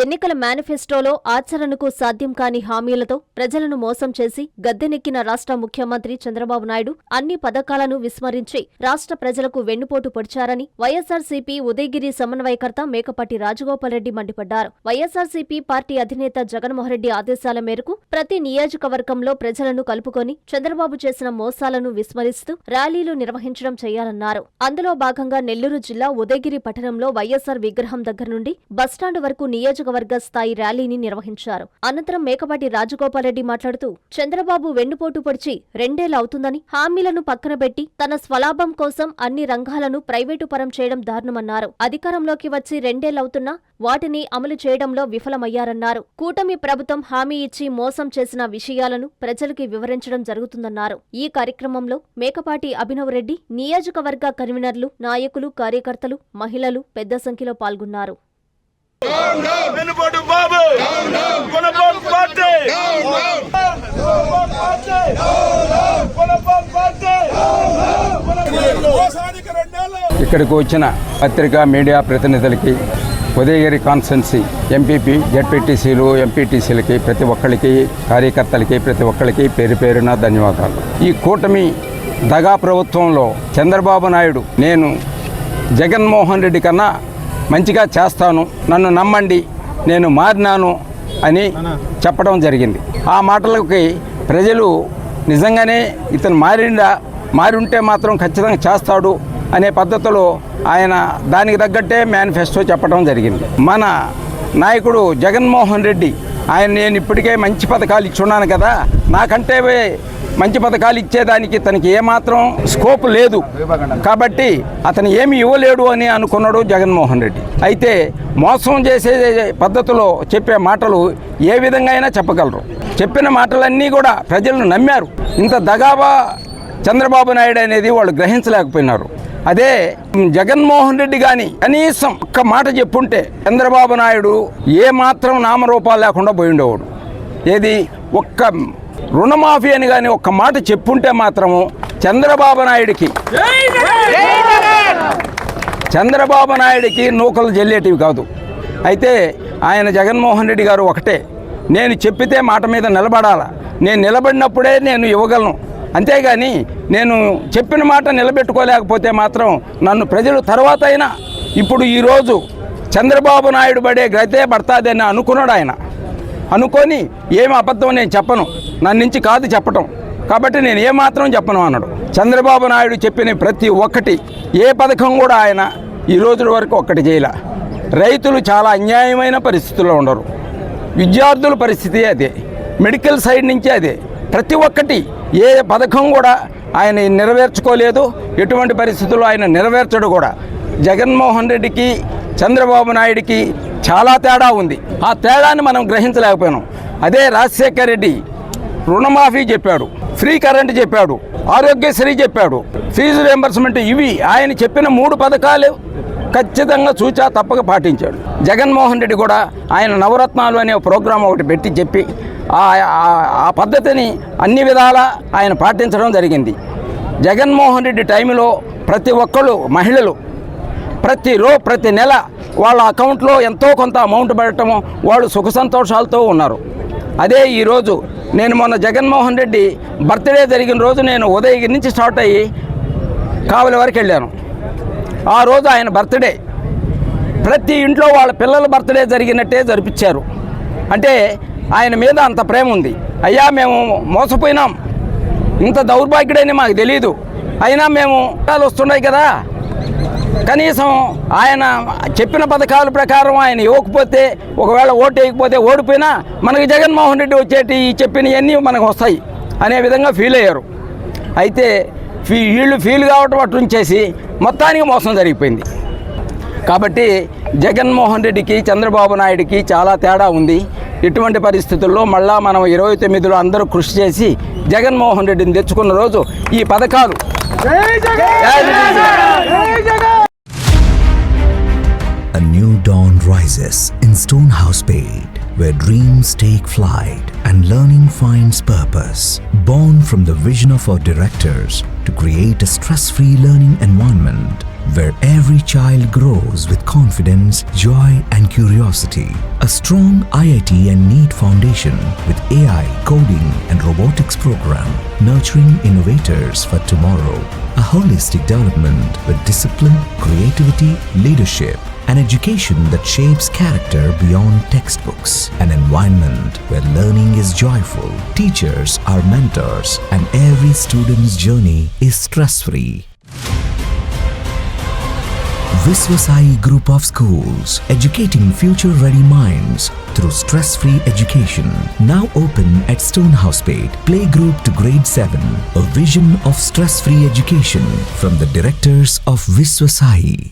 ఎన్నికల మేనిఫెస్టోలో ఆచరణకు సాధ్యం కాని హామీలతో ప్రజలను మోసం చేసి గద్దెనెక్కిన రాష్ట్ర ముఖ్యమంత్రి చంద్రబాబు నాయుడు అన్ని పథకాలను విస్మరించి రాష్ట్ర ప్రజలకు వెన్నుపోటు పొడిచారని వైఎస్సార్సీపీ ఉదయగిరి సమన్వయకర్త మేకపాటి రాజగోపాల్రెడ్డి మండిపడ్డారు. వైఎస్సార్సీపీ పార్టీ అధినేత జగన్మోహన్రెడ్డి ఆదేశాల మేరకు ప్రతి నియోజకవర్గంలో ప్రజలను కలుపుకొని చంద్రబాబు చేసిన మోసాలను విస్మరిస్తూ ర్యాలీలు నిర్వహించడం చేయాలన్నారు. అందులో భాగంగా నెల్లూరు జిల్లా ఉదయగిరి పట్టణంలో వైఎస్సార్ విగ్రహం దగ్గర నుండి బస్టాండ్ వరకు నియోజకవర్గ స్థాయి ర్యాలీని నిర్వహించారు. అనంతరం మేకపాటి రాజగోపాల్రెడ్డి మాట్లాడుతూ చంద్రబాబు వెన్నుపోటు పొడిచి 2 ఏళ్లు అవుతుందని, హామీలను పక్కన పెట్టి తన స్వలాభం కోసం అన్ని రంగాలను ప్రైవేటు పరం చేయడం దారుణమన్నారు. అధికారంలోకి వచ్చి 2 ఏళ్లవుతున్నా వాటిని అమలు చేయడంలో విఫలమయ్యారన్నారు. కూటమి ప్రభుత్వం హామీ ఇచ్చి మోసం చేసిన విషయాలను ప్రజలకి వివరించడం జరుగుతుందన్నారు. ఈ కార్యక్రమంలో మేకపాటి అభినవ్ రెడ్డి, నియోజకవర్గ కన్వీనర్లు, నాయకులు, కార్యకర్తలు, మహిళలు పెద్ద సంఖ్యలో పాల్గొన్నారు. ఇక్కడికి వచ్చిన పత్రికా మీడియా ప్రతినిధులకి, ఉదయగిరి కాన్స్టిట్యున్సీ ఎంపీపీ, జెడ్పీటీసీలు, ఎంపీటీసీలకి, ప్రతి ఒక్కరికి, కార్యకర్తలకి, ప్రతి ఒక్కరికి పేరు పేరున ధన్యవాదాలు. ఈ కూటమి దగా ప్రభుత్వంలో చంద్రబాబు నాయుడు నేను జగన్మోహన్ రెడ్డి కన్నా మంచిగా చేస్తాను, నన్ను నమ్మండి, నేను మారినాను అని చెప్పడం జరిగింది. ఆ మాటలకి ప్రజలు నిజంగానే ఇతను మారి ఉంటే మాత్రం ఖచ్చితంగా చేస్తాడు అనే పద్ధతిలో ఆయన దానికి తగ్గట్టే మేనిఫెస్టో చెప్పడం జరిగింది. మన నాయకుడు జగన్మోహన్ రెడ్డి నేను ఇప్పటికే మంచి పథకాలు ఇచ్చున్నాను కదా, నాకంటే మంచి పథకాలు ఇచ్చేదానికి తనకి ఏమాత్రం స్కోప్ లేదు కాబట్టి అతను ఏమి ఇవ్వలేడు అని అనుకున్నాడు జగన్మోహన్ రెడ్డి. అయితే మోసం చేసే పద్ధతిలో చెప్పే మాటలు ఏ విధంగా అయినా చెప్పగలరు. చెప్పిన మాటలన్నీ కూడా ప్రజలను నమ్మారు. ఇంత దగాబా చంద్రబాబు నాయుడు అనేది వాళ్ళు గ్రహించలేకపోయినారు. అదే జగన్మోహన్ రెడ్డి కానీ కనీసం ఒక్క మాట చెప్పుంటే చంద్రబాబు నాయుడు ఏమాత్రం నామరూపాలు లేకుండా పోయి ఉండేవాడు. ఏది ఒక్క రుణమాఫీ అని కానీ ఒక్క మాట చెప్పుంటే మాత్రము చంద్రబాబు నాయుడికి నూకలు జల్లేటివి కాదు. అయితే ఆయన జగన్మోహన్ రెడ్డి గారు ఒకటే, నేను చెప్పితే మాట మీద నిలబడాలా, నేను నిలబడినప్పుడే నేను ఇవ్వగలను, అంతేగాని నేను చెప్పిన మాట నిలబెట్టుకోలేకపోతే మాత్రం నన్ను ప్రజలు తర్వాత అయినా ఇప్పుడు ఈరోజు చంద్రబాబు నాయుడు పడే గతే పడతాదని అనుకున్నాడు. ఆయన అనుకొని ఏమి అబద్ధం నేను చెప్పను, నన్ను నుంచి కాదు చెప్పటం, కాబట్టి నేను ఏమాత్రం చెప్పను అన్నాడు. చంద్రబాబు నాయుడు చెప్పిన ప్రతి ఒక్కటి ఏ పథకం కూడా ఆయన ఈ రోజు వరకు ఒక్కటి చేయలే. రైతులు చాలా అన్యాయమైన పరిస్థితుల్లో ఉండరు, విద్యార్థుల పరిస్థితి అదే, మెడికల్ సైడ్ నుంచి అదే, ప్రతి ఒక్కటి ఏ పథకం కూడా ఆయన నెరవేర్చుకోలేదు. ఎటువంటి పరిస్థితుల్లో ఆయన నెరవేర్చడు కూడా. జగన్మోహన్ రెడ్డికి చంద్రబాబు నాయుడికి చాలా తేడా ఉంది. ఆ తేడాన్ని మనం గ్రహించలేకపోయినాం. అదే రాజశేఖర్ రెడ్డి రుణమాఫీ చెప్పాడు, ఫ్రీ కరెంట్ చెప్పాడు, ఆరోగ్యశ్రీ చెప్పాడు, ఫీజు రియంబర్స్మెంట్, ఇవి ఆయన చెప్పిన 3 పథకాలు ఖచ్చితంగా చూచా తప్పక పాటించాడు. జగన్మోహన్ రెడ్డి కూడా ఆయన నవరత్నాలు అనే ప్రోగ్రాం ఒకటి పెట్టి చెప్పి ఆ పద్ధతిని అన్ని విధాలా ఆయన పాటించడం జరిగింది. జగన్మోహన్ రెడ్డి టైంలో ప్రతి ఒక్కళ్ళు మహిళలు ప్రతి నెల వాళ్ళ అకౌంట్లో ఎంతో కొంత అమౌంట్ పెట్టడము, వాళ్ళు సుఖ సంతోషాలతో ఉన్నారు. అదే ఈరోజు నేను మొన్న జగన్మోహన్ రెడ్డి బర్త్డే జరిగిన రోజు నేను ఉదయగిరి నుంచి స్టార్ట్ అయ్యి కావలి వరకు వెళ్ళాను. ఆ రోజు ఆయన బర్త్డే ప్రతి ఇంట్లో వాళ్ళ పిల్లల బర్త్డే జరిగినట్టే జరిపించారు. అంటే ఆయన మీద అంత ప్రేమ ఉంది. అయ్యా మేము మోసపోయినాం, ఇంత దౌర్భాగ్యుడని మాకు తెలీదు, అయినా మేము వస్తున్నాయి కదా, కనీసం ఆయన చెప్పిన పథకాల ప్రకారం ఆయన ఇవ్వకపోతే, ఒకవేళ ఓటు వేయకపోతే ఓడిపోయినా మనకి జగన్మోహన్ రెడ్డి వచ్చేటి చెప్పినవన్నీ మనకు వస్తాయి అనే విధంగా ఫీల్ అయ్యారు. అయితే వీళ్ళు ఫీల్ కావటం అట్లుంచేసి మొత్తానికి మోసం జరిగిపోయింది. కాబట్టి జగన్మోహన్ రెడ్డికి చంద్రబాబు నాయుడికి చాలా తేడా ఉంది. ఇటువంటి పరిస్థితుల్లో మళ్ళా మనం 29లో అందరూ కృషి చేసి జగన్మోహన్ రెడ్డిని తెచ్చుకున్న రోజు ఈ పథకాలు A new dawn rises in Stonehouse Paid, where dreams take flight and learning finds purpose. Born from the vision of our directors to create a stress-free learning environment where every child grows with confidence, joy and curiosity. A strong IIT and NEET foundation with AI, coding and robotics program nurturing innovators for tomorrow. A holistic development with discipline, creativity, leadership, an education that shapes character beyond textbooks, an environment where learning is joyful, teachers are mentors, and every student's journey is stress-free. Viswasai Group of Schools, educating future-ready minds through stress-free education. Now open at Stonehousepet, playgroup to grade 7. A vision of stress-free education from the directors of Viswasai.